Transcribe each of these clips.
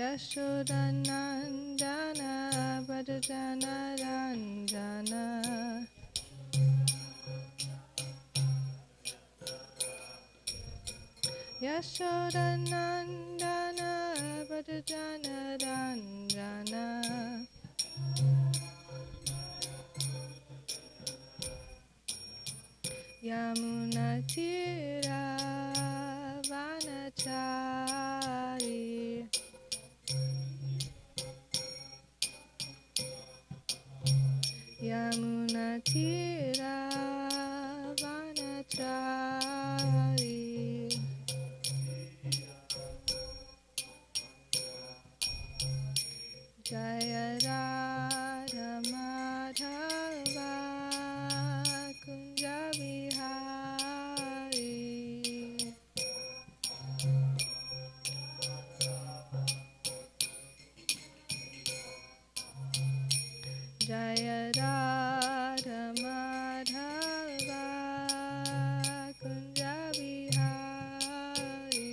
Yashodanandana Bhadajana Ranjana Yashodanandana Bhadajana Ranjana Yamunatira Vanachari Yamunatira Vanachari Jaya Radha Madhava Kunja Vihari Jaya Radha Madhava Kunja Vihari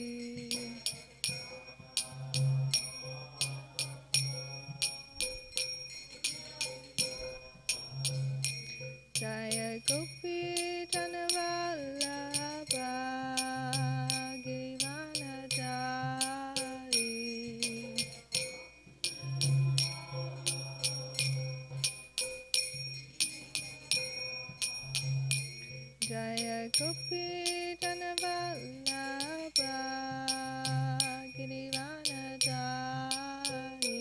Jaya Gopi Janavallabha Girivanadari Jaya Gopi Janavallabha Girivanadari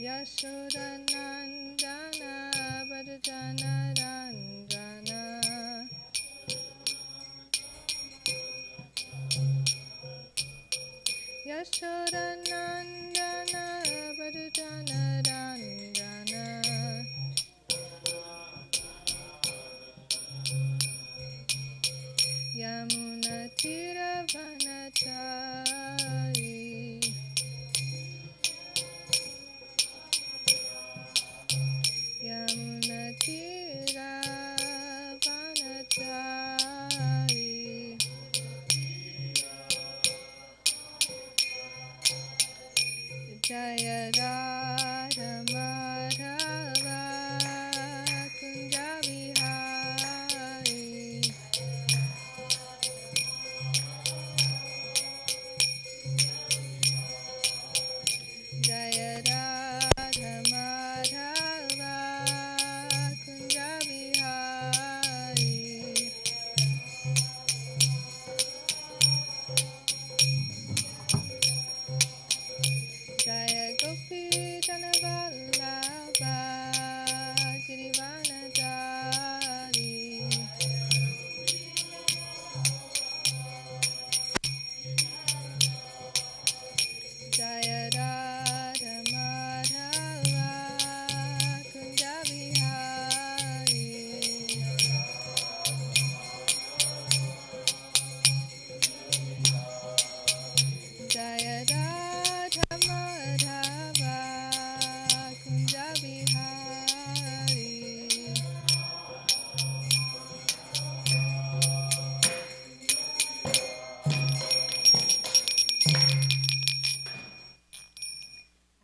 Yashodanandana Bhadajana Ranjana Yashodanandana Bhadajana Ranjana Yamunatira Vanachari Yamunatira Vanachari Jaya Radha Madhava Kunja Vihari Jaya Radha Madhava Kunja Vihari Jaya Gopi Janavallabha Girivanadari Jaya Radha Madhava Kunja Vihari Jaya Radha Madhava Kunja Vihari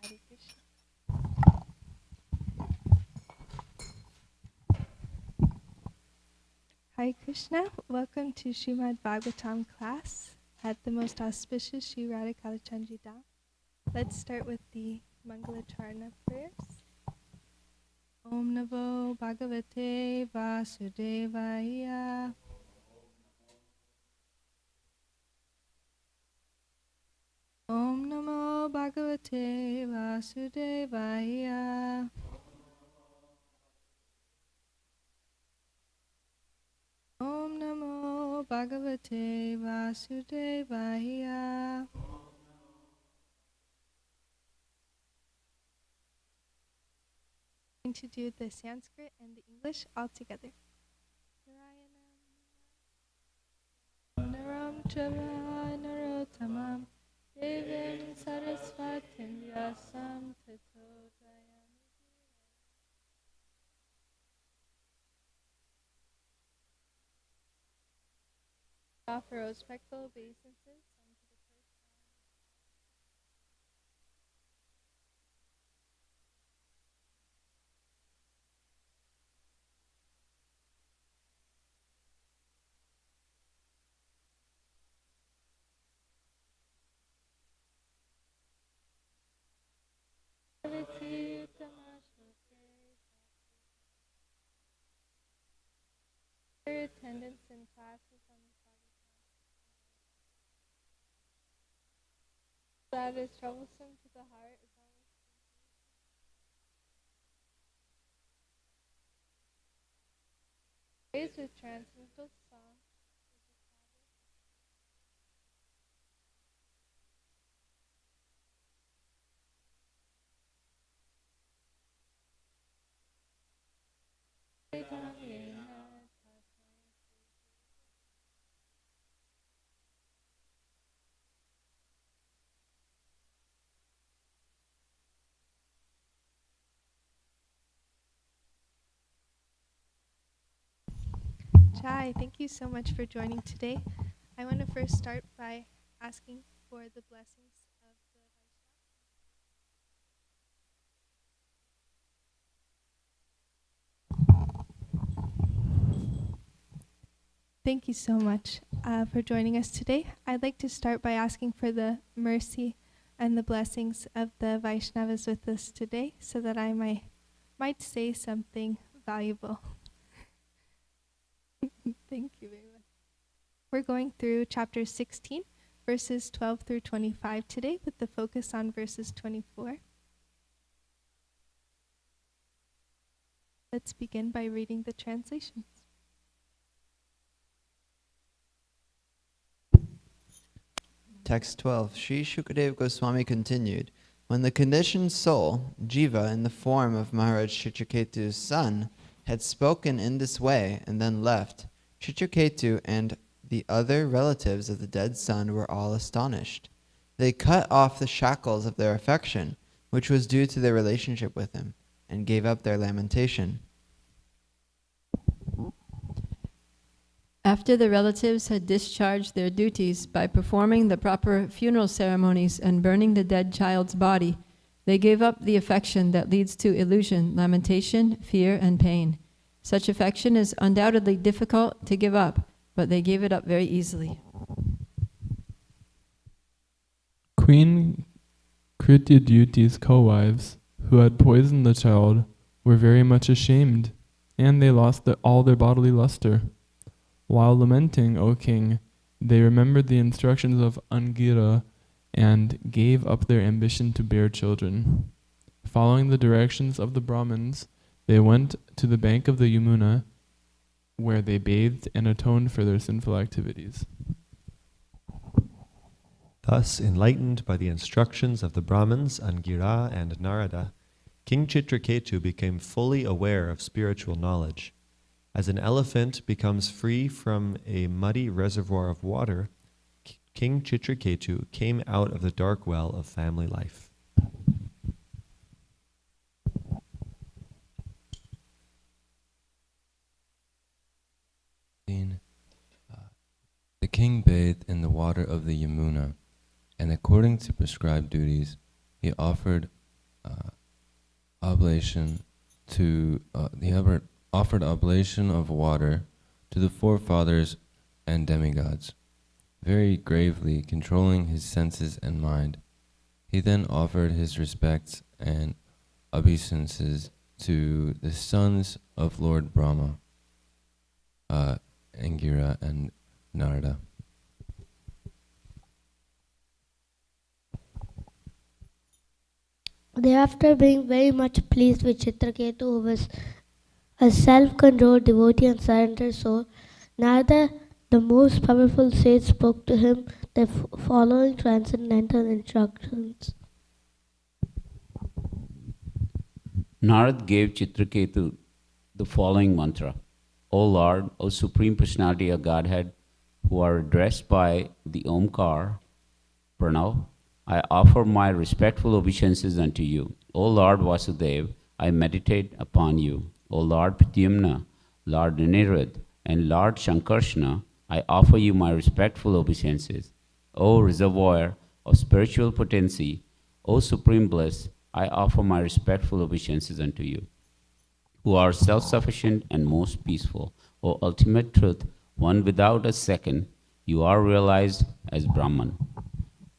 Hare Krishna. Hare Krishna, welcome to Srimad Bhagavatam class at the most auspicious Sri Radhikala Chandji Dham. Let's start with the Mangalacharna prayers. Om Namo Bhagavate Vasudevaya. Om Namo Bhagavate Vasudevaya. Om Namo Bhagavate Vasudevaya. I'm going to do the Sanskrit and the English all together. Naram Chava Narottamam Devim Saraswatim Vyasam Tato Jayam. Offer respectful obeisances unto the Their attendance in classes on the Sabbath that is troublesome to the heart is always praised with transcendental song. Chai, thank you so much for joining today. I want to first start by asking for the blessings of the Thank you so much for joining us today. I'd like to start by asking for the mercy and the blessings of the Vaishnavas with us today so that I might say something valuable. Thank you very much. We're going through chapter 16, verses 12 through 25 today with the focus on verses 24. Let's begin by reading the translations. Text 12. Sri Shukadeva Goswami continued, when the conditioned soul, Jiva, in the form of Maharaj Chitraketu's son, had spoken in this way and then left, Chitraketu and the other relatives of the dead son were all astonished. They cut off the shackles of their affection, which was due to their relationship with him, and gave up their lamentation. After the relatives had discharged their duties by performing the proper funeral ceremonies and burning the dead child's body, they gave up the affection that leads to illusion, lamentation, fear, and pain. Such affection is undoubtedly difficult to give up, but they gave it up very easily. Queen Krityaduti's co-wives, who had poisoned the child, were very much ashamed, and they lost all their bodily luster. While lamenting, O king, they remembered the instructions of Angira and gave up their ambition to bear children. Following the directions of the Brahmins, they went to the bank of the Yamuna, where they bathed and atoned for their sinful activities. Thus, enlightened by the instructions of the Brahmins, Angira and Narada, King Chitraketu became fully aware of spiritual knowledge. As an elephant becomes free from a muddy reservoir of water, King Chitraketu came out of the dark well of family life. The king bathed in the water of the Yamuna, and according to prescribed duties, he offered oblation of water to the forefathers and demigods. Very gravely controlling his senses and mind, he then offered his respects and obeisances to the sons of Lord Brahma, Angira and Narada. Thereafter, being very much pleased with Chitraketu, who was a self-controlled devotee and surrendered soul, Narada, the most powerful sage, spoke to him the following transcendental instructions. Narad gave Chitraketu the following mantra. O Lord, O Supreme Personality of Godhead, who are addressed by the Omkar, Pranav, I offer my respectful obeisances unto you. O Lord Vasudev, I meditate upon you. O Lord Pradyumna, Lord Anirudh, and Lord Shankarshana, I offer you my respectful obeisances. O reservoir of spiritual potency, O supreme bliss, I offer my respectful obeisances unto you, who are self-sufficient and most peaceful. O ultimate truth, one without a second, you are realized as Brahman,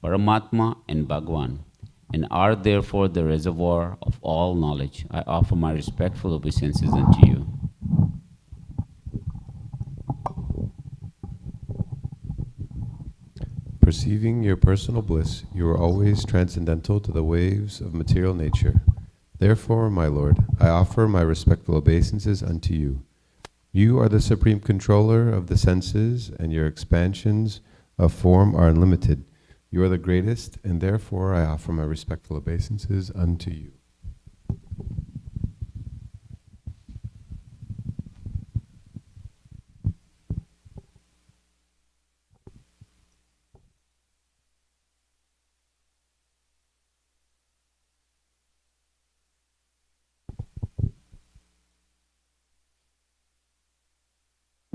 Paramatma and Bhagwan, and are therefore the reservoir of all knowledge. I offer my respectful obeisances unto you. Perceiving your personal bliss, you are always transcendental to the waves of material nature. Therefore, my Lord, I offer my respectful obeisances unto you. You are the supreme controller of the senses, and your expansions of form are unlimited. You are the greatest, and therefore I offer my respectful obeisances unto you.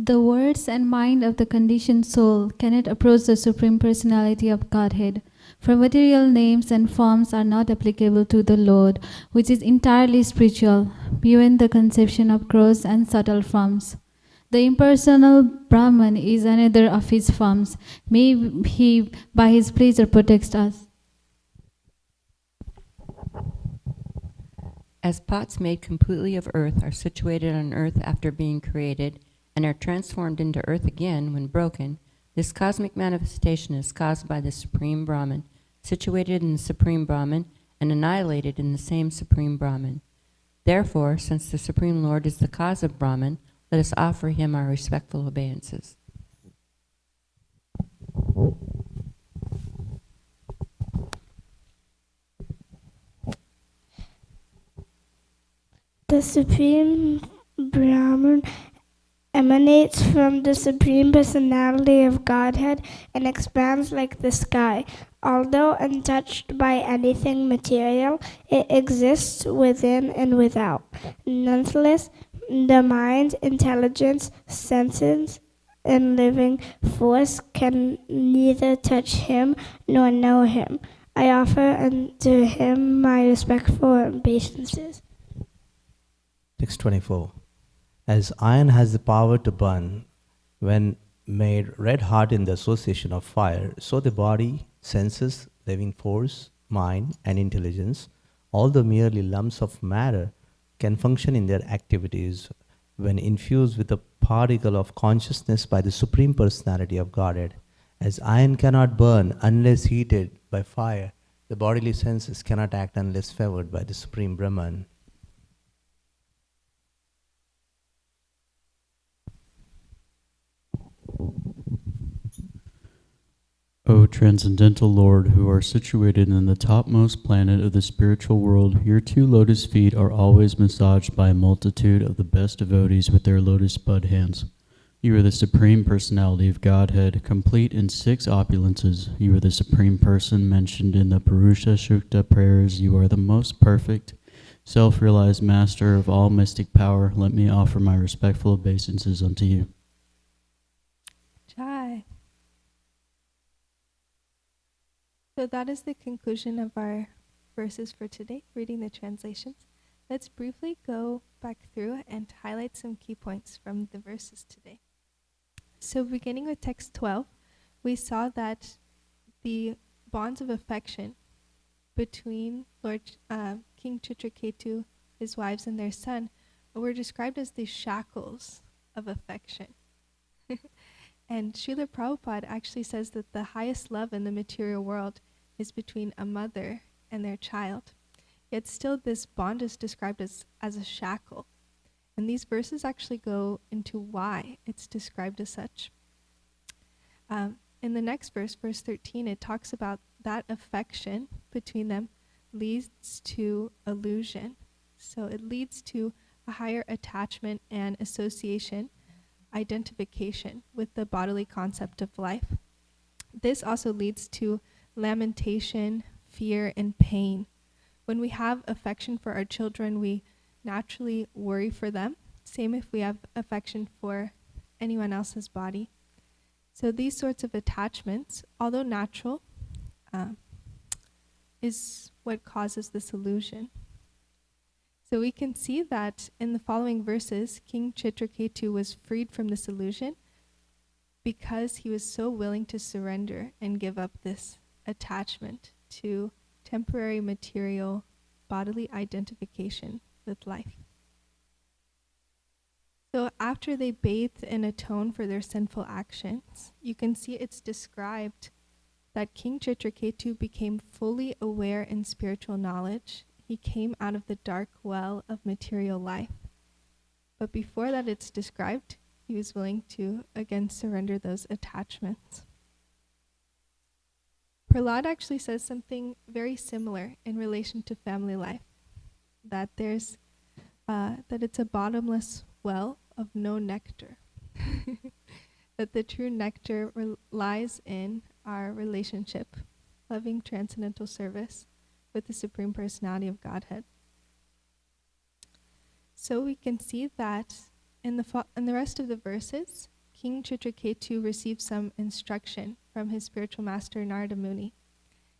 The words and mind of the conditioned soul cannot approach the Supreme Personality of Godhead, for material names and forms are not applicable to the Lord, which is entirely spiritual, beyond the conception of gross and subtle forms. The impersonal Brahman is another of his forms. May he, by his pleasure, protect us. As pots made completely of earth are situated on earth after being created, and are transformed into earth again when broken, this cosmic manifestation is caused by the Supreme Brahman, situated in the Supreme Brahman, and annihilated in the same Supreme Brahman. Therefore, since the Supreme Lord is the cause of Brahman, let us offer him our respectful obeisances. The Supreme Brahman emanates from the Supreme Personality of Godhead and expands like the sky. Although untouched by anything material, it exists within and without. Nonetheless, the mind, intelligence, senses, and living force can neither touch him nor know him. I offer unto him my respectful obeisances. Text 24. As iron has the power to burn when made red hot in the association of fire, so the body, senses, living force, mind, and intelligence, although merely lumps of matter, can function in their activities when infused with a particle of consciousness by the Supreme Personality of Godhead. As iron cannot burn unless heated by fire, the bodily senses cannot act unless favored by the Supreme Brahman. O transcendental Lord, who are situated in the topmost planet of the spiritual world, your 2 lotus feet are always massaged by a multitude of the best devotees with their lotus bud hands. You are the Supreme Personality of Godhead, complete in 6 opulences. You are the Supreme Person mentioned in the Purusha Shukta prayers. You are the most perfect, self-realized master of all mystic power. Let me offer my respectful obeisances unto you. Jai. So that is the conclusion of our verses for today, reading the translations. Let's briefly go back through and highlight some key points from the verses today. So beginning with text 12, we saw that the bonds of affection between King Chitraketu, his wives, and their son were described as the shackles of affection. And Srila Prabhupada actually says that the highest love in the material world is between a mother and their child. Yet still this bond is described as a shackle. And these verses actually go into why it's described as such. In the next verse, verse 13, it talks about that affection between them leads to illusion. So it leads to a higher attachment and association, identification with the bodily concept of life. This also leads to lamentation, fear, and pain. When we have affection for our children, we naturally worry for them. Same if we have affection for anyone else's body. So these sorts of attachments, although natural, is what causes this illusion. So we can see that in the following verses, King Chitraketu was freed from this illusion because he was so willing to surrender and give up this attachment to temporary material bodily identification with life. So after they bathed and atoned for their sinful actions, you can see it's described that King Chitraketu became fully aware in spiritual knowledge. He came out of the dark well of material life. But before that, it's described, he was willing to again surrender those attachments. Prahlad actually says something very similar in relation to family life, that there's that it's a bottomless well of no nectar. That the true nectar lies in our relationship, loving transcendental service with the Supreme Personality of Godhead. So we can see that in the rest of the verses, King Chitraketu received some instruction from his spiritual master Narada Muni.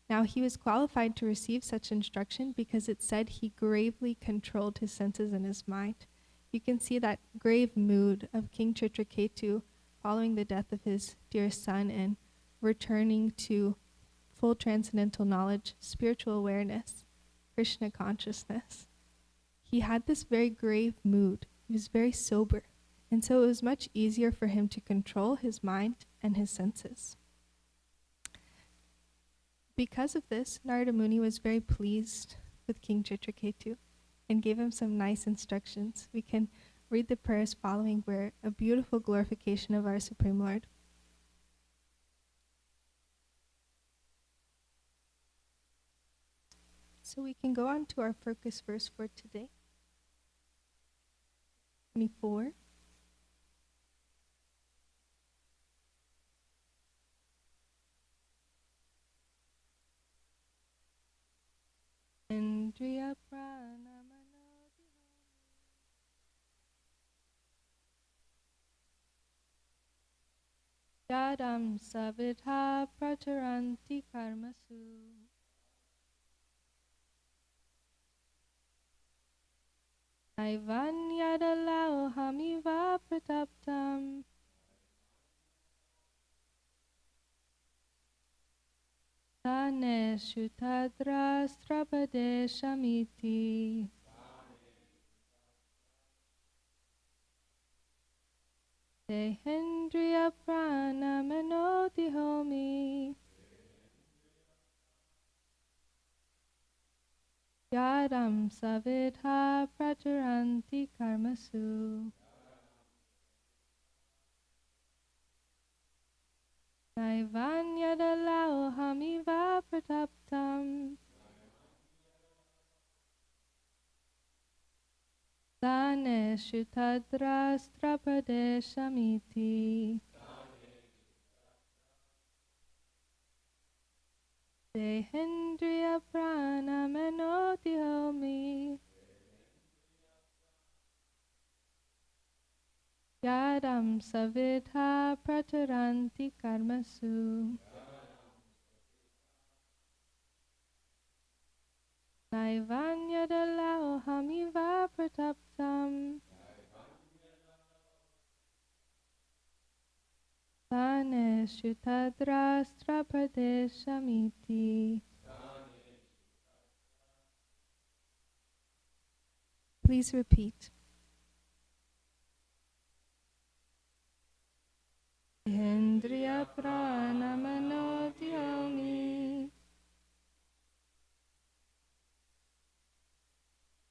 Now he was qualified to receive such instruction because it said he gravely controlled his senses and his mind. You can see that grave mood of King Chitraketu following the death of his dear son and returning to full transcendental knowledge, spiritual awareness, Krishna consciousness. He had this very grave mood. He was very sober. And so it was much easier for him to control his mind and his senses. Because of this, Narada Muni was very pleased with King Chitraketu and gave him some nice instructions. We can read the prayers following, where a beautiful glorification of our Supreme Lord. So we can go on to our focus verse for today. 24. Indriya prana manodihami yadam savidha pracharanti karmasu naivan yadalau hamiva prataptam taneshu tadrastrabadeshamiti Dehendriya prana manodihomi Yadam savidha pracharanti karmasu Naivan yadalau hamiva prataptam Daneshu tadrastrabadeshamiti Dehendriya prana manodihomi Yadam savidha pracharanti karmasu Naivan yadalau hamiva prataptam Taneshu tadrastrabadeshamiti. Please repeat. Indriya prana manodihami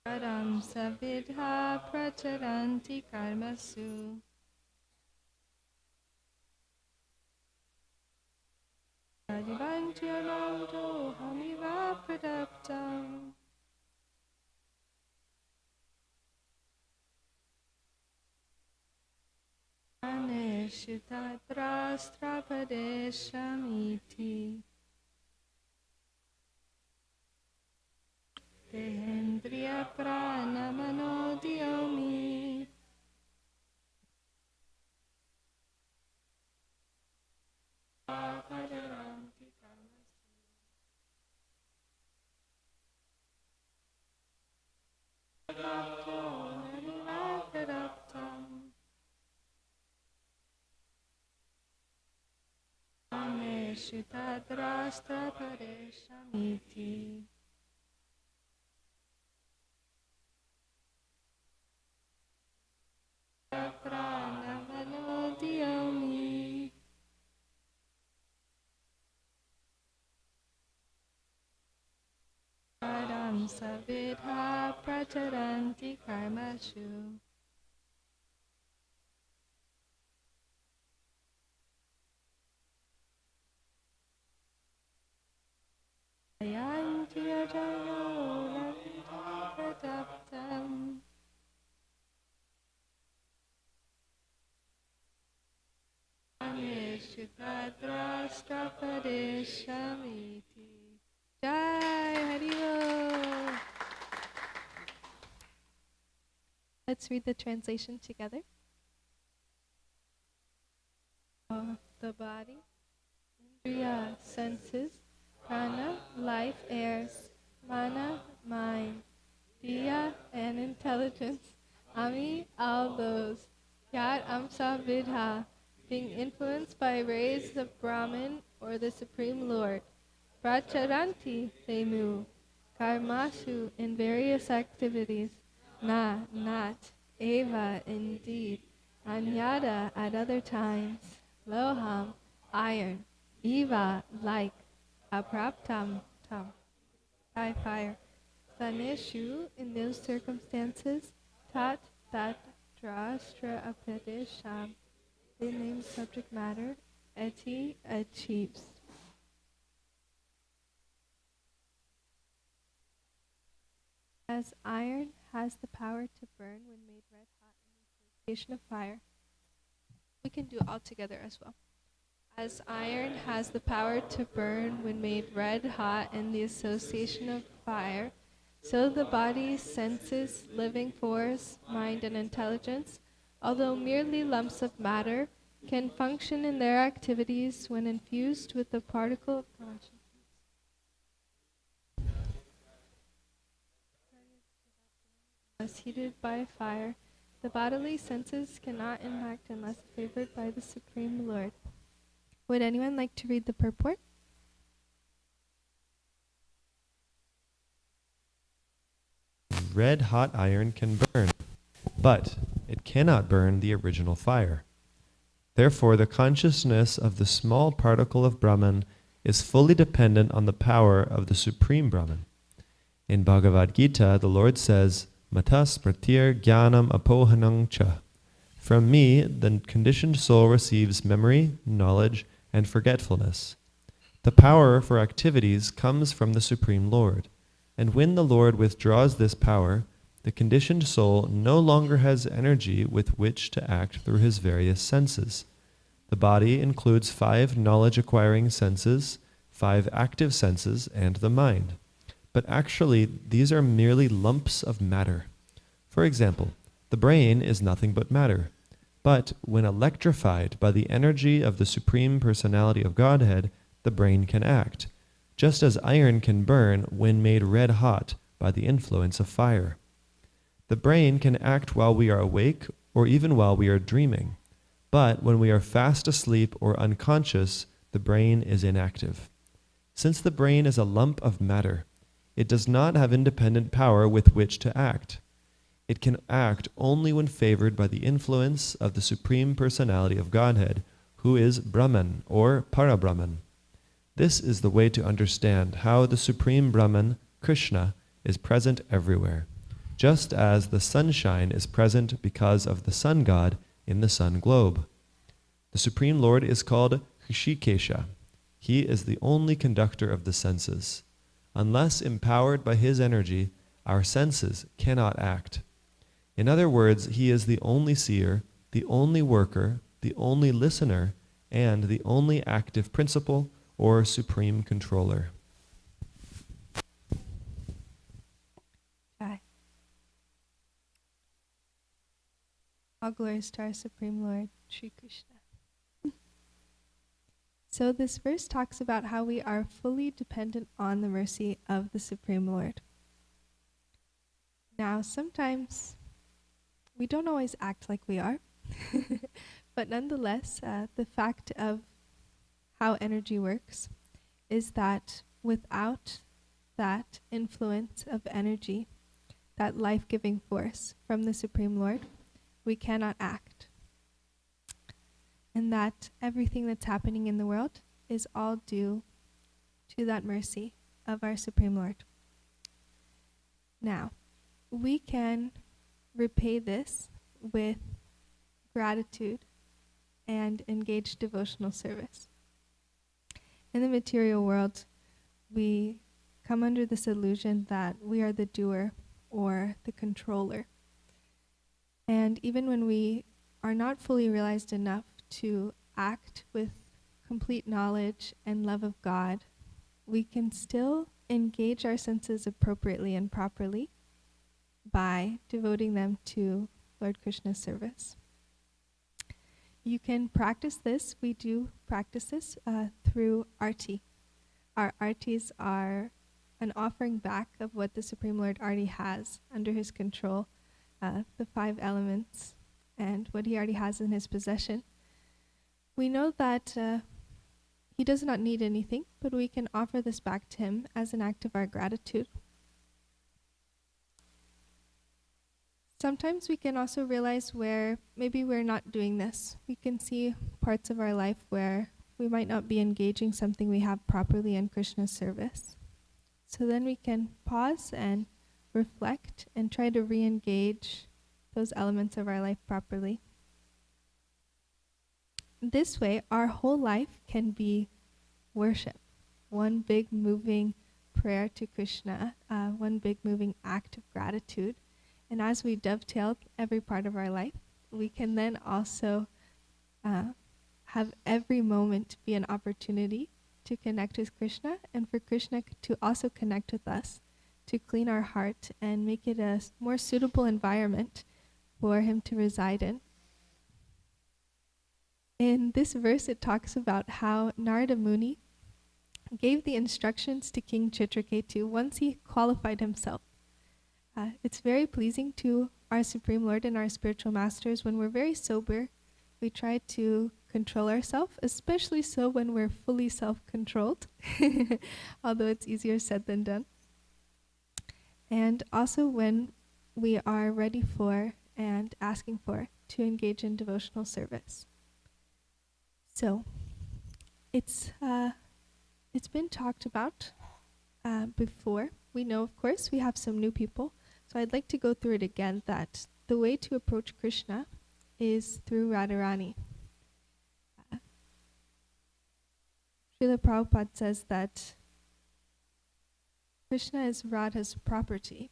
Yadam savidha pracharanti karmasu Adivantyamamto hamiva pradaptam Aneshu tadrastrabadeshamiti Dehendriya prana manodihami Shuddhadrashtra Padeshamiti. Pranavanodyami. Padam savidha pracharanti karmashu. Yanti ajayo prataptam. Shuddhadrashtra Padeshamiti. Jai Haribo. Let's read the translation together. The body, indriya, senses, prana, life, airs, mana, mind, diya, and intelligence, ami, all those, yat, amsa, vidha, being influenced by rays of Brahman or the Supreme Lord. Pracharanti, they move. Karmasu, in various activities. Na, not. Eva, indeed. Anyada, at other times. Loham, iron. Eva, like. Apraptam, tam. By fire. Saneshu, in those circumstances. Tat, that. Drastra, apadesham. They name subject matter. Eti, achieves. As iron has the power to burn when made red hot in the association of fire, we can do it all together as well. As iron has the power to burn when made red hot in the association of fire, so the body, senses, living force, mind, and intelligence, although merely lumps of matter, can function in their activities when infused with the particle of consciousness. As heated by fire, the bodily senses cannot impact unless favored by the Supreme Lord. Would anyone like to read the purport? Red hot iron can burn, but it cannot burn the original fire. Therefore, the consciousness of the small particle of Brahman is fully dependent on the power of the Supreme Brahman. In Bhagavad Gita, the Lord says, Matas pratir jnanam apohanang cha. From me, the conditioned soul receives memory, knowledge, and forgetfulness. The power for activities comes from the Supreme Lord, and when the Lord withdraws this power, the conditioned soul no longer has energy with which to act through his various senses. The body includes 5 knowledge-acquiring senses, 5 active senses, and the mind. But actually, these are merely lumps of matter. For example, the brain is nothing but matter. But when electrified by the energy of the Supreme Personality of Godhead, the brain can act, just as iron can burn when made red hot by the influence of fire. The brain can act while we are awake or even while we are dreaming. But when we are fast asleep or unconscious, the brain is inactive. Since the brain is a lump of matter, it does not have independent power with which to act. It can act only when favored by the influence of the Supreme Personality of Godhead, who is Brahman or Parabrahman. This is the way to understand how the Supreme Brahman, Krishna, is present everywhere, just as the sunshine is present because of the sun god in the sun globe. The Supreme Lord is called Hrishikesha. He is the only conductor of the senses. Unless empowered by his energy, our senses cannot act. In other words, he is the only seer, the only worker, the only listener, and the only active principle or supreme controller. Jai. All glories to our Supreme Lord, Sri Krishna. So this verse talks about how we are fully dependent on the mercy of the Supreme Lord. Now, sometimes we don't always act like we are, but nonetheless, the fact of how energy works is that without that influence of energy, that life-giving force from the Supreme Lord, we cannot act. And that everything that's happening in the world is all due to that mercy of our Supreme Lord. Now, we can repay this with gratitude and engage devotional service. In the material world, we come under this illusion that we are the doer or the controller. And even when we are not fully realized enough to act with complete knowledge and love of God, we can still engage our senses appropriately and properly by devoting them to Lord Krishna's service. You can practice this. We do practice this through arti. Our artis are an offering back of what the Supreme Lord already has under his control, the 5 elements, and what he already has in his possession. We know that he does not need anything, but we can offer this back to him as an act of our gratitude. Sometimes we can also realize where maybe we're not doing this. We can see parts of our life where we might not be engaging something we have properly in Krishna's service. So then we can pause and reflect and try to re-engage those elements of our life properly. This way, our whole life can be worship. One big moving prayer to Krishna, one big moving act of gratitude. And as we dovetail every part of our life, we can then also have every moment be an opportunity to connect with Krishna and for Krishna to also connect with us, to clean our heart and make it a more suitable environment for him to reside in. In this verse, it talks about how Narada Muni gave the instructions to King Chitraketu once he qualified himself. It's very pleasing to our Supreme Lord and our spiritual masters when we're very sober. We try to control ourselves, especially so when we're fully self-controlled, although it's easier said than done. And also when we are ready for and asking for to engage in devotional service. So, it's been talked about before. We know, of course, we have some new people. So I'd like to go through it again, that the way to approach Krishna is through Radharani. Srila Prabhupada says that Krishna is Radha's property.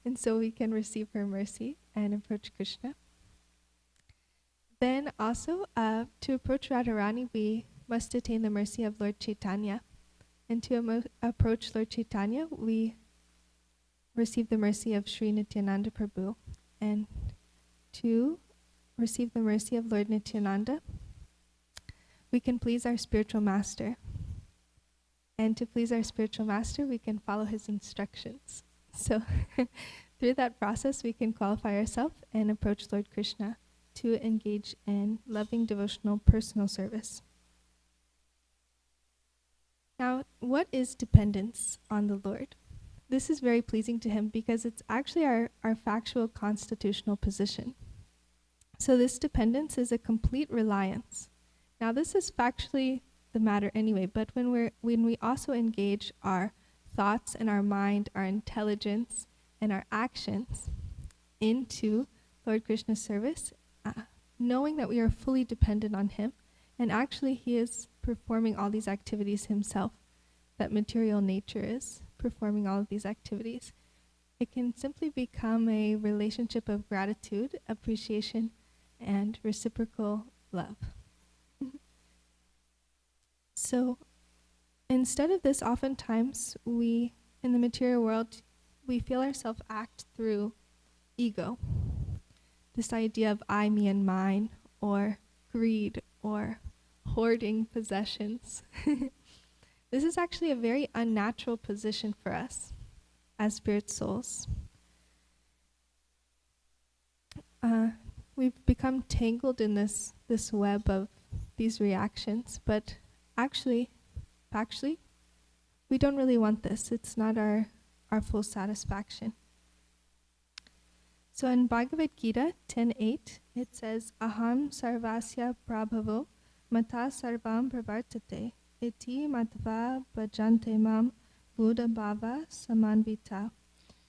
And so we can receive her mercy and approach Krishna. Then also, to approach Radharani, we must attain the mercy of Lord Chaitanya. And to approach Lord Chaitanya, we receive the mercy of Sri Nityananda Prabhu. And to receive the mercy of Lord Nityananda, we can please our spiritual master. And to please our spiritual master, we can follow his instructions. So through that process, we can qualify ourselves and approach Lord Krishna to engage in loving devotional personal service. Now, what is dependence on the Lord? This is very pleasing to him because it's actually our factual constitutional position. So this dependence is a complete reliance. Now, this is factually the matter anyway, but when we also engage our thoughts and our mind, our intelligence, and our actions into Lord Krishna's service, knowing that we are fully dependent on him, and actually he is performing all these activities himself, that material nature is performing all of these activities, it can simply become a relationship of gratitude, appreciation, and reciprocal love. So instead of this, oftentimes we, in the material world, we feel ourselves act through ego. This idea of I, me, and mine, or greed, or hoarding possessions. This is actually a very unnatural position for us as spirit souls. We've become tangled in this web of these reactions, but actually, we don't really want this. It's not our full satisfaction. So in Bhagavad Gita 10:8, it says, Aham sarvasya prabhavo mata sarvam pravartate iti matva bhajante mam buddha bhava samanvita.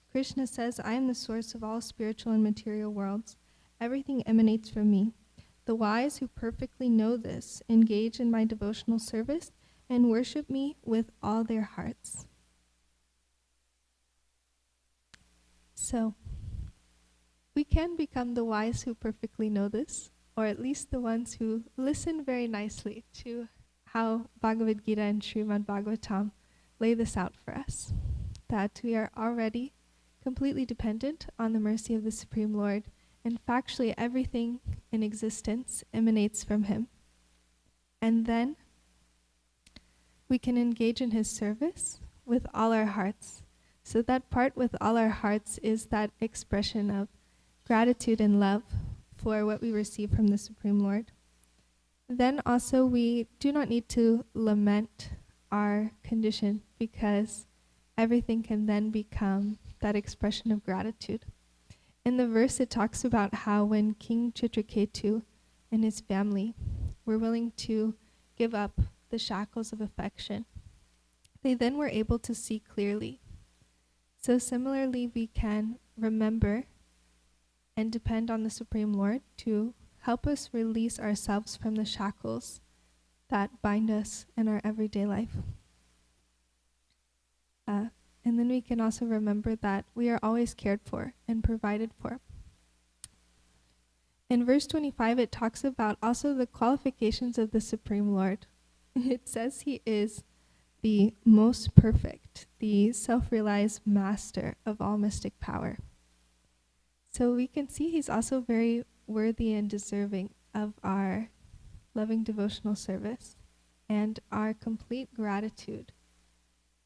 Krishna says, I am the source of all spiritual and material worlds. Everything emanates from me. The wise who perfectly know this engage in my devotional service and worship me with all their hearts. So, we can become the wise who perfectly know this, or at least the ones who listen very nicely to how Bhagavad Gita and Srimad Bhagavatam lay this out for us, that we are already completely dependent on the mercy of the Supreme Lord, and factually everything in existence emanates from Him. And then we can engage in His service with all our hearts. So that part with all our hearts is that expression of gratitude and love for what we receive from the Supreme Lord. Then also we do not need to lament our condition, because everything can then become that expression of gratitude. In the verse it talks about how when King Chitraketu and his family were willing to give up the shackles of affection, they then were able to see clearly. So similarly, we can remember and depend on the Supreme Lord to help us release ourselves from the shackles that bind us in our everyday life. And then we can also remember that we are always cared for and provided for. In verse 25, it talks about also the qualifications of the Supreme Lord. It says He is the most perfect, the self-realized master of all mystic power. So we can see He's also very worthy and deserving of our loving devotional service and our complete gratitude.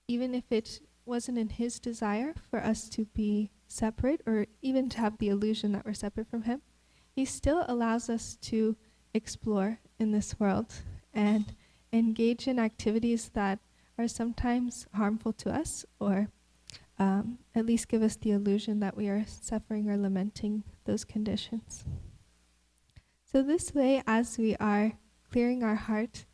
Even if it wasn't in His desire for us to be separate, or even to have the illusion that we're separate from Him, He still allows us to explore in this world and engage in activities that are sometimes harmful to us, or at least give us the illusion that we are suffering or lamenting those conditions. So this way, as we are clearing our heart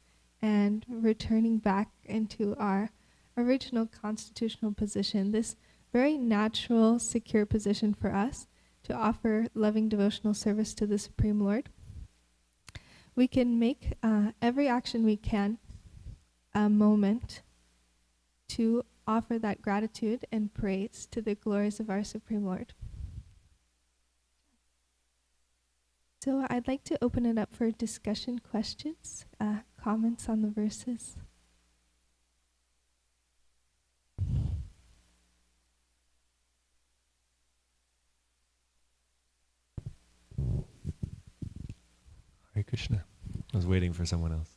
and returning back into our original constitutional position, this very natural, secure position for us to offer loving devotional service to the Supreme Lord, we can make every action we can a moment to offer that gratitude and praise to the glories of our Supreme Lord. So I'd like to open it up for discussion, questions, comments on the verses. Hare Krishna. I was waiting for someone else,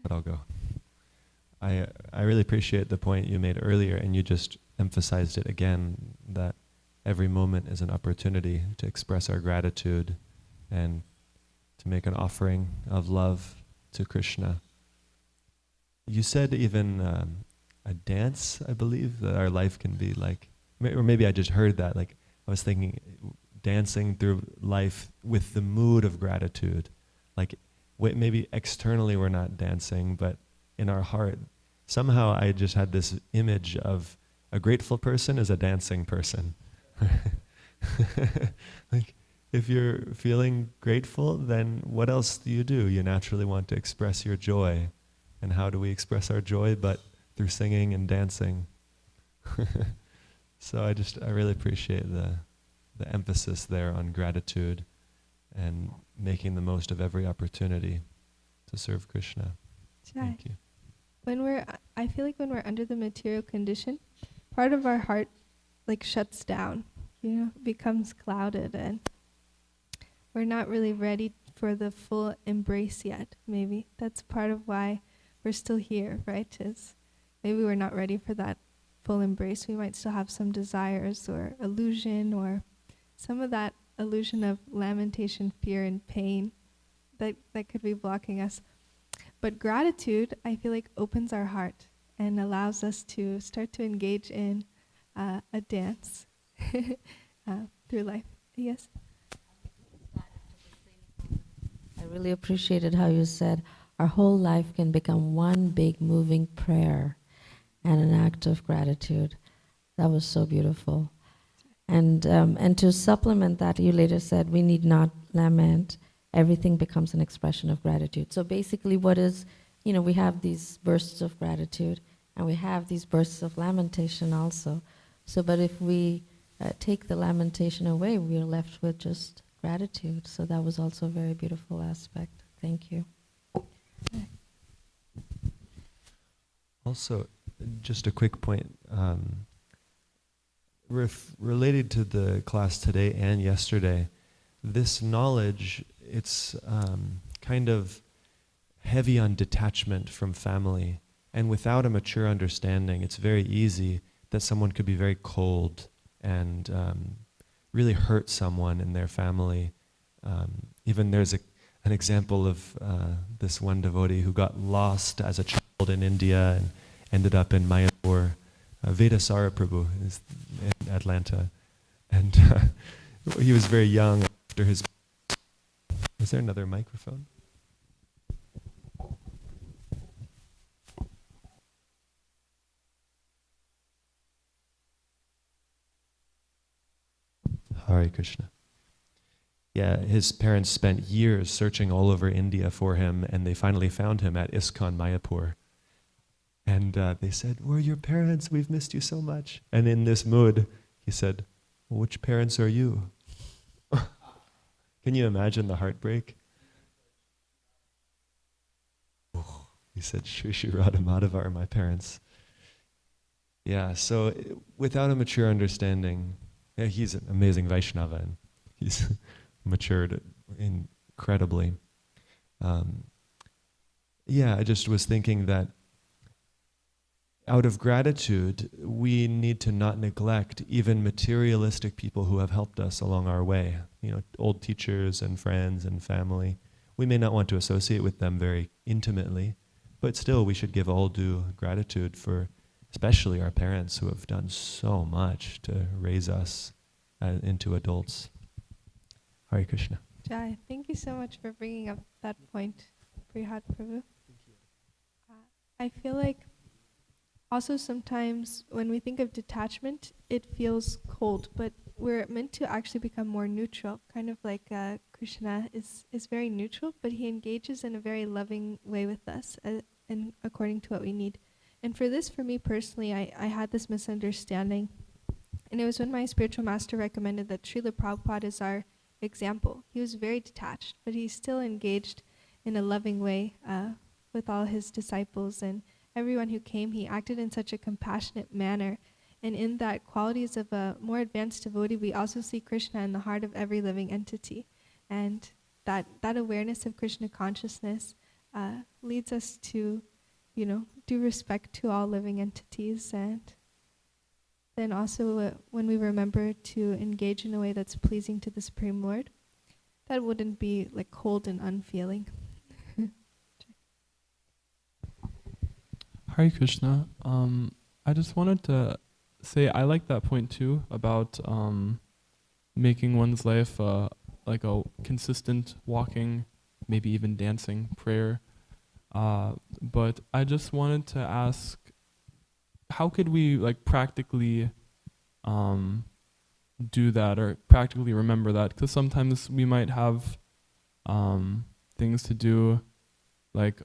but I'll go. I really appreciate the point you made earlier, and you just emphasized it again, that every moment is an opportunity to express our gratitude and to make an offering of love to Krishna. You said even a dance, I believe, that our life can be like, or maybe I just heard that, like I was thinking dancing through life with the mood of gratitude. Like maybe externally we're not dancing, but in our heart, somehow I just had this image of a grateful person is a dancing person. Like, if you're feeling grateful, then what else do? You naturally want to express your joy. And how do we express our joy but through singing and dancing? So I really appreciate the emphasis there on gratitude and making the most of every opportunity to serve Krishna. Thank you. I feel like when we're under the material condition, part of our heart like shuts down, becomes clouded, and we're not really ready for the full embrace yet, maybe. That's part of why we're still here, right? Is maybe we're not ready for that full embrace. We might still have some desires or illusion, or some of that illusion of lamentation, fear, and pain that could be blocking us. But gratitude, I feel like, opens our heart and allows us to start to engage in a dance through life. Yes? I really appreciated how you said our whole life can become one big moving prayer and an act of gratitude. That was so beautiful. And to supplement that, you later said we need not lament. Everything becomes an expression of gratitude. So basically what is, we have these bursts of gratitude and we have these bursts of lamentation also. So, but if we take the lamentation away, we are left with just gratitude. So that was also a very beautiful aspect. Thank you. Also, just a quick point, related to the class today and yesterday, this knowledge, it's kind of heavy on detachment from family. And without a mature understanding, it's very easy that someone could be very cold and really hurt someone in their family. Even there's an example of this one devotee who got lost as a child in India and ended up in Mayapur. Vedasara Prabhu is in Atlanta. And he was very young after his... Was there another microphone? Hare Krishna. Yeah, his parents spent years searching all over India for him, and they finally found him at ISKCON Mayapur. And they said, "We're your parents, we've missed you so much." And in this mood, he said, "Well, which parents are you?" Can you imagine the heartbreak? Oh, he said, "Shri Shri Radha Madhava are my parents." Yeah, so without a mature understanding, yeah, he's an amazing Vaishnava, and he's matured incredibly. Yeah, I just was thinking that out of gratitude, we need to not neglect even materialistic people who have helped us along our way. Old teachers and friends and family. We may not want to associate with them very intimately, but still we should give all due gratitude for especially our parents who have done so much to raise us into adults. Hare Krishna. Jai, thank you so much for bringing up that point, Prihat Prabhu. I feel like also sometimes when we think of detachment, it feels cold, but we're meant to actually become more neutral, kind of like Krishna is very neutral, but he engages in a very loving way with us and according to what we need. And for this, for me personally, I had this misunderstanding. And it was when my spiritual master recommended that Srila Prabhupada is our example. He was very detached, but he still engaged in a loving way with all his disciples and everyone who came. He acted in such a compassionate manner. And in that qualities of a more advanced devotee, we also see Krishna in the heart of every living entity. And that awareness of Krishna consciousness leads us to, do respect to all living entities. And then also when we remember to engage in a way that's pleasing to the Supreme Lord, that wouldn't be like cold and unfeeling. Hare Krishna. I just wanted to say I like that point too about making one's life like a consistent walking, maybe even dancing prayer. But I just wanted to ask, how could we practically do that or practically remember that? Because sometimes we might have things to do, like,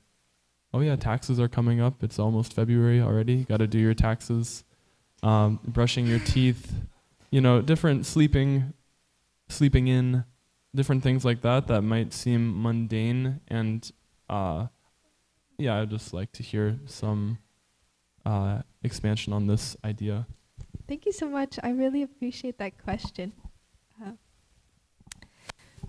oh yeah, taxes are coming up. It's almost February already. Got to do your taxes. Brushing your teeth, different sleeping in, different things like that might seem mundane. And yeah, I'd just like to hear some expansion on this idea. Thank you so much. I really appreciate that question.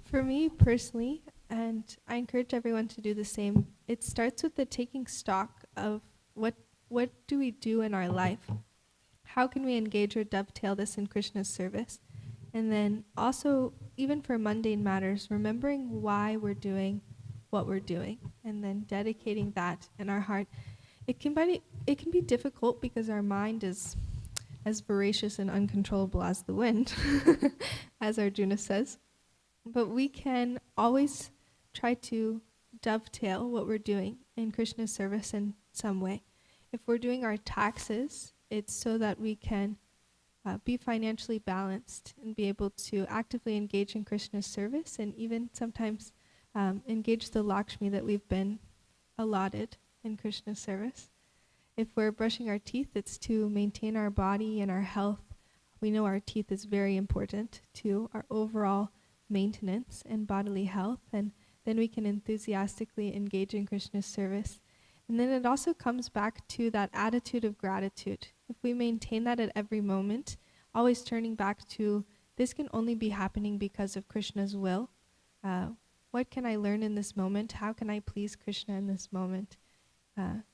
For me personally, and I encourage everyone to do the same, it starts with the taking stock of what do we do in our life? How can we engage or dovetail this in Krishna's service? And then also, even for mundane matters, remembering why we're doing what we're doing, and then dedicating that in our heart. It can be difficult because our mind is as voracious and uncontrollable as the wind, as Arjuna says. But we can always try to dovetail what we're doing in Krishna's service in some way. If we're doing our taxes, it's so that we can be financially balanced and be able to actively engage in Krishna's service, and even sometimes engage the Lakshmi that we've been allotted in Krishna's service. If we're brushing our teeth, it's to maintain our body and our health. We know our teeth is very important to our overall maintenance and bodily health, and then we can enthusiastically engage in Krishna's service. And then it also comes back to that attitude of gratitude. If we maintain that at every moment, always turning back to, this can only be happening because of Krishna's will. What can I learn in this moment? How can I please Krishna in this moment?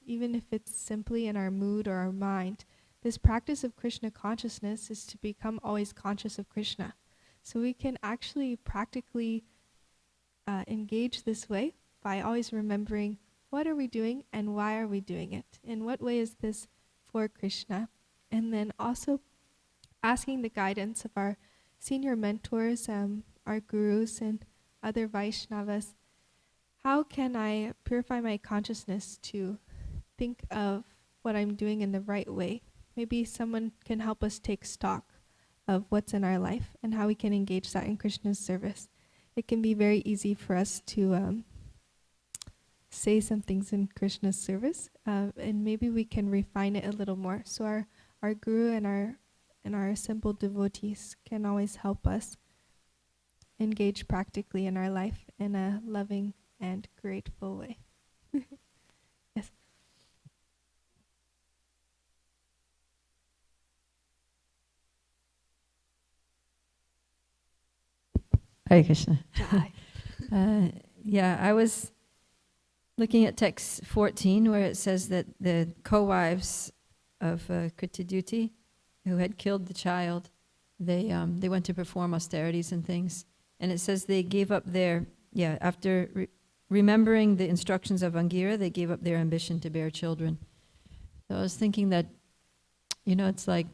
Even if it's simply in our mood or our mind, this practice of Krishna consciousness is to become always conscious of Krishna. So we can actually practically engage this way by always remembering, what are we doing and why are we doing it? In what way is this for Krishna? And then also asking the guidance of our senior mentors, our gurus and other Vaishnavas. How can I purify my consciousness to think of what I'm doing in the right way? Maybe someone can help us take stock of what's in our life and how we can engage that in Krishna's service. It can be very easy for us to say some things in Krishna's service, and maybe we can refine it a little more. So our guru and our simple devotees can always help us engage practically in our life in a loving and grateful way. Yes. Hare Krishna. Yeah, I was looking at text 14 where it says that the co-wives of Krityaduti who had killed the child, they went to perform austerities and things. And it says they gave up after remembering the instructions of Angira, they gave up their ambition to bear children. So I was thinking that, it's like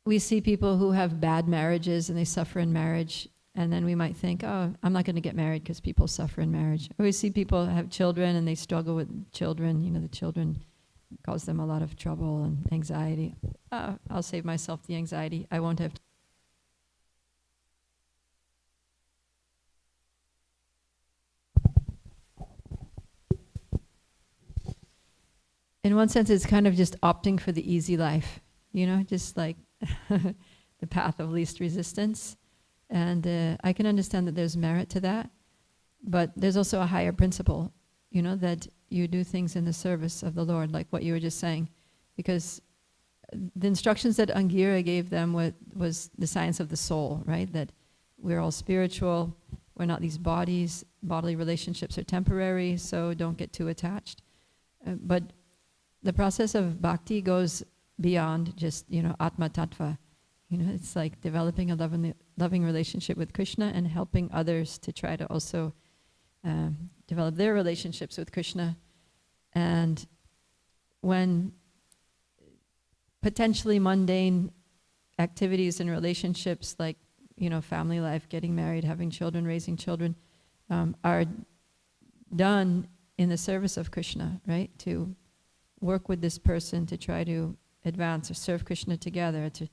we see people who have bad marriages and they suffer in marriage, and then we might think, oh, I'm not going to get married because people suffer in marriage. Or we see people have children and they struggle with children. The children cause them a lot of trouble and anxiety. I'll save myself the anxiety. I won't have to. In one sense, it's kind of just opting for the easy life, just like the path of least resistance. And I can understand that there's merit to that, but there's also a higher principle, that you do things in the service of the Lord, like what you were just saying. Because the instructions that Angira gave them was the science of the soul, right? That we're all spiritual, we're not these bodies, bodily relationships are temporary, so don't get too attached. But the process of bhakti goes beyond just, atma tattva. It's like developing a loving relationship with Krishna and helping others to try to also develop their relationships with Krishna. And when potentially mundane activities and relationships like, family life, getting married, having children, raising children, are done in the service of Krishna, right? To work with this person to try to advance or serve Krishna together, to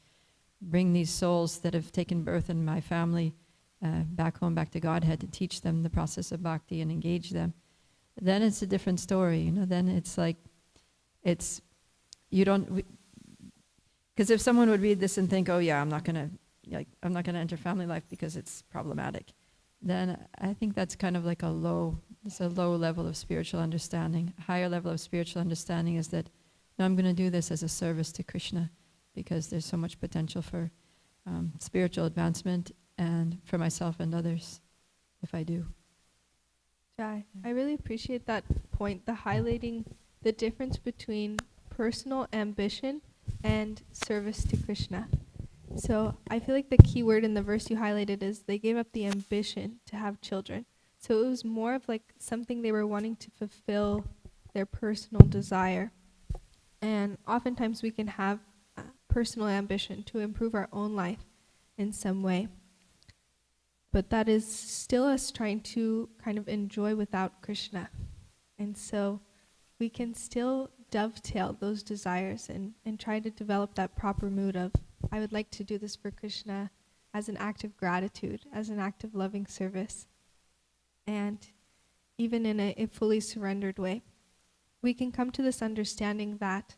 bring these souls that have taken birth in my family back home, back to Godhead, to teach them the process of bhakti and engage them. Then it's a different story, then it's like, because if someone would read this and think, oh yeah, I'm not gonna enter family life because it's problematic, then I think that's kind of like a low level of spiritual understanding. A higher level of spiritual understanding is that, no, I'm gonna do this as a service to Krishna, because there's so much potential for spiritual advancement and for myself and others if I do. Jai, I really appreciate that point, the highlighting the difference between personal ambition and service to Krishna. So I feel like the key word in the verse you highlighted is they gave up the ambition to have children. So it was more of like something they were wanting to fulfill their personal desire. And oftentimes we can have personal ambition to improve our own life in some way. But that is still us trying to kind of enjoy without Krishna. And so we can still dovetail those desires and try to develop that proper mood of, I would like to do this for Krishna as an act of gratitude, as an act of loving service, and even in a fully surrendered way. We can come to this understanding that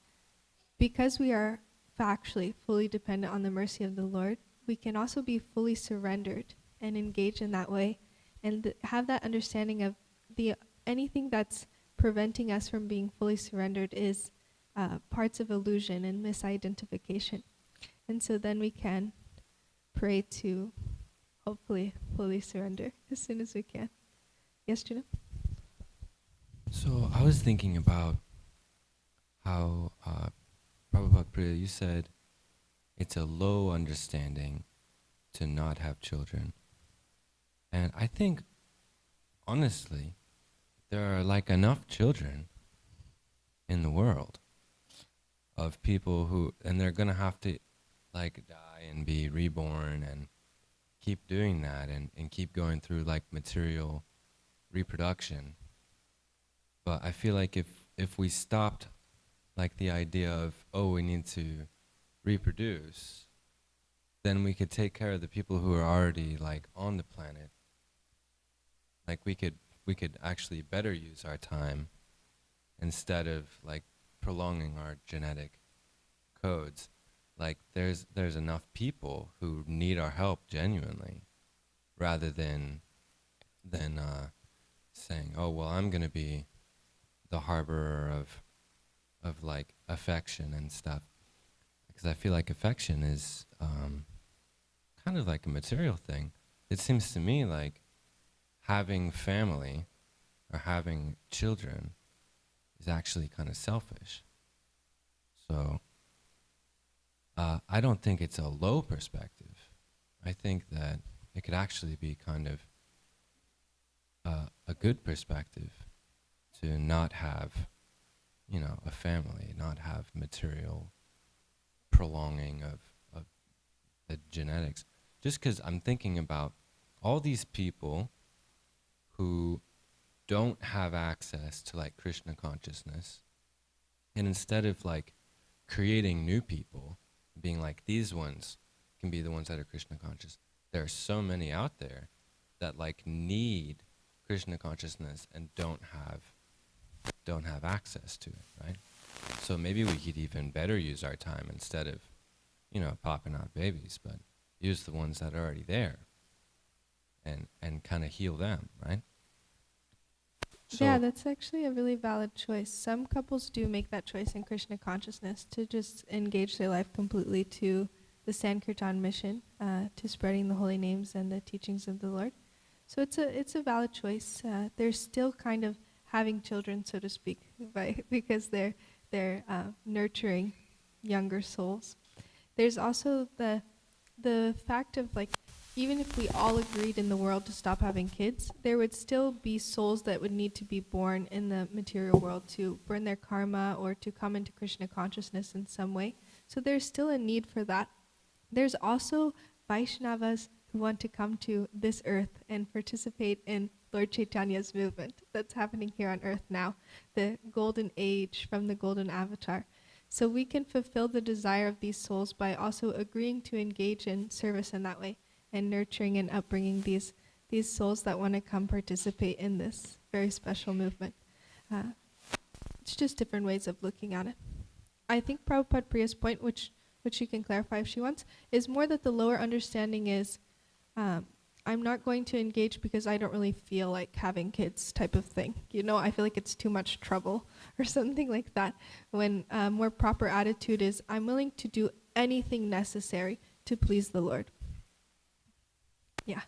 because we are factually fully dependent on the mercy of the Lord, we can also be fully surrendered and engage in that way and have that understanding of anything that's preventing us from being fully surrendered is parts of illusion and misidentification. And so then we can pray to hopefully fully surrender as soon as we can. Yes, Juno? So I was thinking about how, Prabhupada Priya, you said it's a low understanding to not have children. And I think, honestly, there are like enough children in the world of people who, and they're gonna have to like die and be reborn and keep doing that and keep going through like material reproduction. But I feel like if we stopped like the idea of, oh, we need to reproduce, then we could take care of the people who are already like on the planet. Like we could actually better use our time instead of like prolonging our genetic codes. Like there's enough people who need our help genuinely, rather than saying, oh well, I'm gonna be the harborer of like affection and stuff, because I feel like affection is kind of like a material thing. It seems to me like having family or having children is actually kind of selfish. So I don't think it's a low perspective. I think that it could actually be kind of a good perspective to not have, a family, not have material prolonging of the genetics. Just because I'm thinking about all these people who don't have access to like Krishna consciousness, and instead of like creating new people, being like these ones can be the ones that are Krishna conscious, there are so many out there that like need Krishna consciousness and don't have access to it, right? So maybe we could even better use our time instead of, popping out babies, but use the ones that are already there and kind of heal them, right? So Yeah, that's actually a really valid choice. Some couples do make that choice in Krishna consciousness to just engage their life completely to the Sankirtan mission, to spreading the holy names and the teachings of the Lord. So it's a valid choice. They're still kind of having children, so to speak, because they're nurturing younger souls. There's also the fact of like, even if we all agreed in the world to stop having kids, there would still be souls that would need to be born in the material world to burn their karma or to come into Krishna consciousness in some way. So there's still a need for that. There's also Vaishnavas who want to come to this earth and participate in Lord Chaitanya's movement that's happening here on earth now, the golden age from the golden avatar. So we can fulfill the desire of these souls by also agreeing to engage in service in that way and nurturing and upbringing these souls that want to come participate in this very special movement. It's just different ways of looking at it. I think Prabhupada Priya's point, which you can clarify if she wants, is more that the lower understanding is, I'm not going to engage because I don't really feel like having kids type of thing. I feel like it's too much trouble or something like that. When more proper attitude is, I'm willing to do anything necessary to please the Lord. Yeah.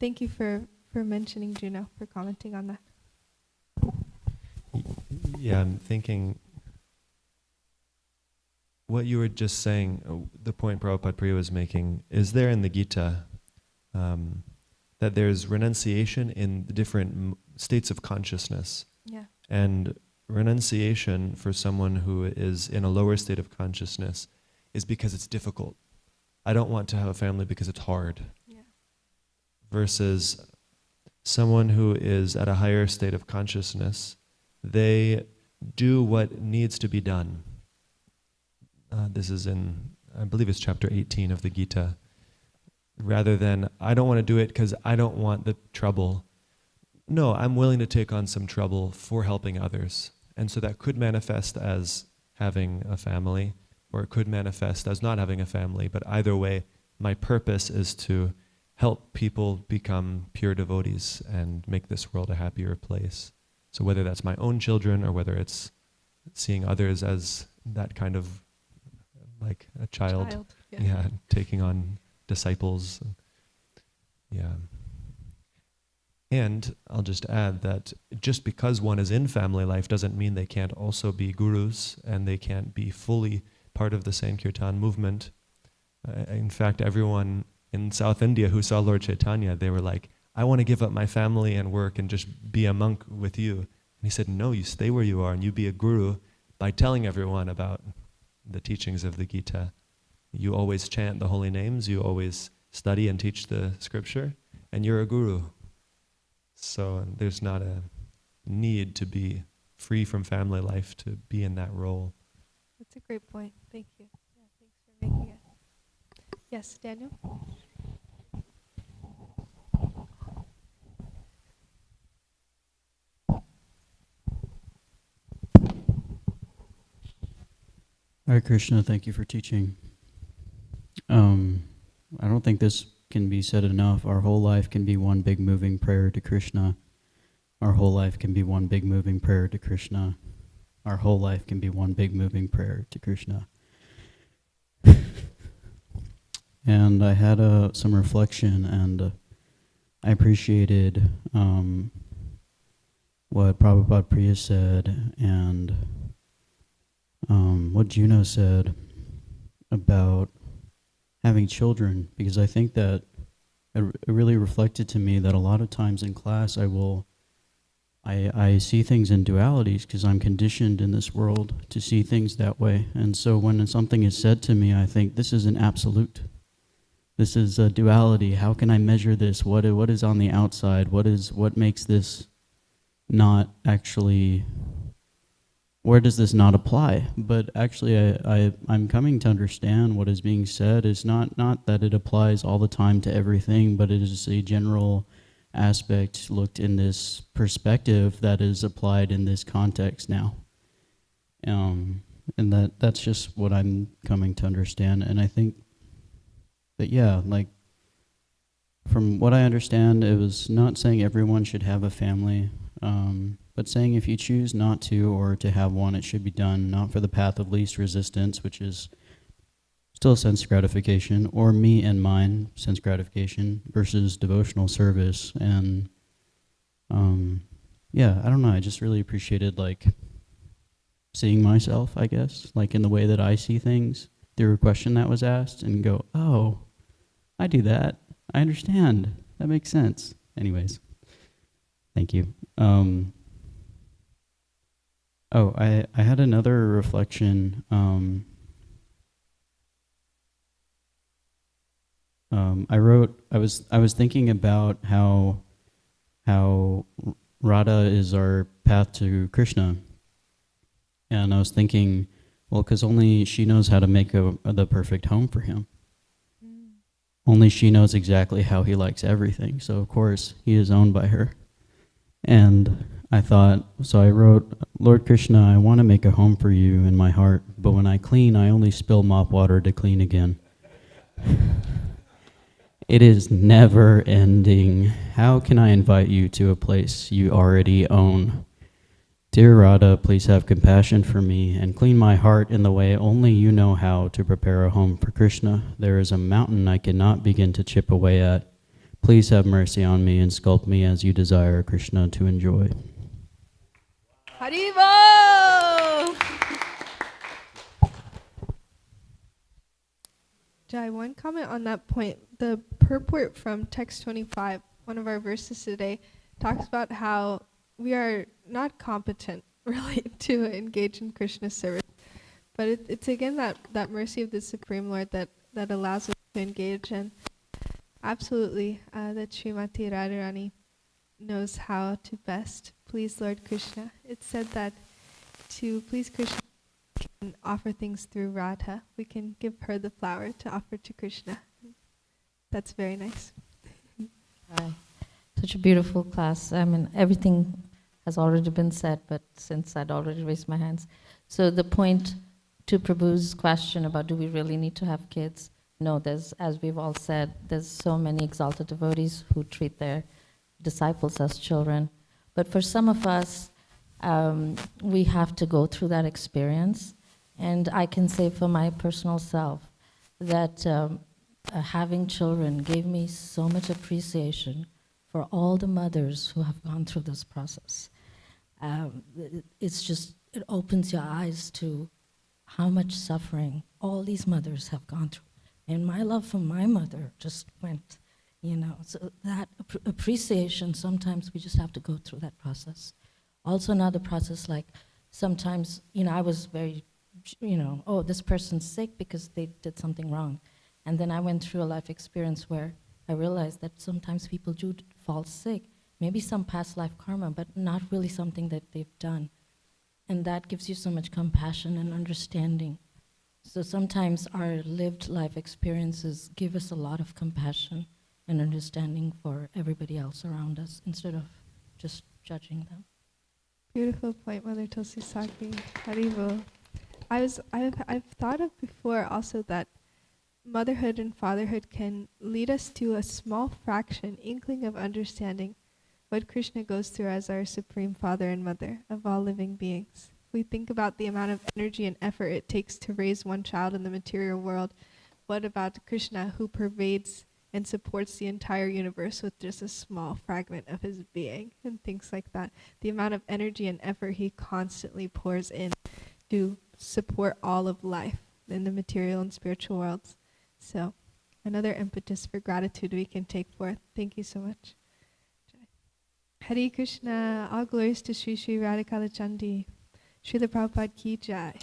Thank you for mentioning Juno, for commenting on that. Yeah, I'm thinking what you were just saying, the point Prabhupada Priya was making, is there in the Gita that there's renunciation in the different states of consciousness. Yeah. And renunciation for someone who is in a lower state of consciousness is because it's difficult. I don't want to have a family because it's hard. Yeah. Versus someone who is at a higher state of consciousness, they do what needs to be done. This is in, I believe it's chapter 18 of the Gita. Rather than, I don't want to do it because I don't want the trouble. No, I'm willing to take on some trouble for helping others. And so that could manifest as having a family, or it could manifest as not having a family. But either way, my purpose is to help people become pure devotees and make this world a happier place. So whether that's my own children or whether it's seeing others as that kind of like a child. Yeah, taking on disciples. Yeah. And I'll just add that just because one is in family life doesn't mean they can't also be gurus and they can't be fully part of the Sankirtan movement. In fact, everyone in South India who saw Lord Chaitanya, they were like, I want to give up my family and work and just be a monk with you. And he said, no, you stay where you are and you be a guru by telling everyone about the teachings of the Gita. You always chant the holy names, you always study and teach the scripture, and you're a guru. So there's not a need to be free from family life to be in that role. That's a great point. Thank you. Yeah, thanks for making it. Yes, Daniel? Hare Krishna, thank you for teaching. I don't think this can be said enough. Our whole life can be one big moving prayer to Krishna. Our whole life can be one big moving prayer to Krishna. Our whole life can be one big moving prayer to Krishna. And I had some reflection, and I appreciated what Prabhupada Priya said and what Juno said about having children, because I think that it really reflected to me that a lot of times in class I see things in dualities because I'm conditioned in this world to see things that way. And so when something is said to me, I think this is an absolute. This is a duality. How can I measure this? What is on the outside? What makes this not actually, where does this not apply? But actually I'm coming to understand what is being said is not that it applies all the time to everything, but it is a general aspect looked in this perspective that is applied in this context now. And that's just what I'm coming to understand. And I think that, yeah, like, from what I understand, it was not saying everyone should have a family, but saying if you choose not to or to have one, it should be done not for the path of least resistance, which is still sense gratification, or me and mine, sense gratification, versus devotional service. And yeah, I don't know, I just really appreciated like seeing myself, I guess, like in the way that I see things through a question that was asked and go, oh, I do that. I understand. That makes sense. Anyways, thank you. I had another reflection. I was thinking about how Radha is our path to Krishna. And I was thinking, well, because only she knows how to make the perfect home for him. Only she knows exactly how he likes everything. So, of course, he is owned by her. And I thought, so I wrote, Lord Krishna, I want to make a home for you in my heart, but when I clean, I only spill mop water to clean again. It is never ending. How can I invite you to a place you already own? Dear Radha, please have compassion for me and clean my heart in the way only you know how to prepare a home for Krishna. There is a mountain I cannot begin to chip away at. Please have mercy on me and sculpt me as you desire Krishna to enjoy. Haribo! Jai, one comment on that point. The purport from text 25, one of our verses today, talks about how we are not competent really to engage in Krishna service. But it's again that mercy of the Supreme Lord that allows us to engage, and absolutely that Srimati Radharani knows how to best please Lord Krishna. It's said that to please Krishna, we can offer things through Radha. We can give her the flower to offer to Krishna. That's very nice. Hi. Such a beautiful class. I mean, everything has already been said, but since I'd already raised my hands. So the point to Prabhu's question about do we really need to have kids? No, there's, as we've all said, there's so many exalted devotees who treat their disciples as children. But for some of us, we have to go through that experience. And I can say for my personal self that having children gave me so much appreciation for all the mothers who have gone through this process. It's just, it opens your eyes to how much suffering all these mothers have gone through. And my love for my mother just went, so that appreciation, sometimes we just have to go through that process. Also another process, like sometimes, I was very, oh, this person's sick because they did something wrong. And then I went through a life experience where I realized that sometimes people do fall sick, maybe some past life karma, but not really something that they've done. And that gives you so much compassion and understanding. So sometimes our lived life experiences give us a lot of compassion and understanding for everybody else around us instead of just judging them. Beautiful point, Mother Tulsi Saki. Haribo. I've thought of before also that motherhood and fatherhood can lead us to a small fraction, inkling of understanding what Krishna goes through as our supreme father and mother of all living beings. If we think about the amount of energy and effort it takes to raise one child in the material world, what about Krishna, who pervades and supports the entire universe with just a small fragment of his being, and things like that? The amount of energy and effort he constantly pours in to support all of life in the material and spiritual worlds. So another impetus for gratitude we can take forth. Thank you so much. Hare Krishna, all glories to Sri Sri Radhikala Chandi. Srila Prabhupada ki jai.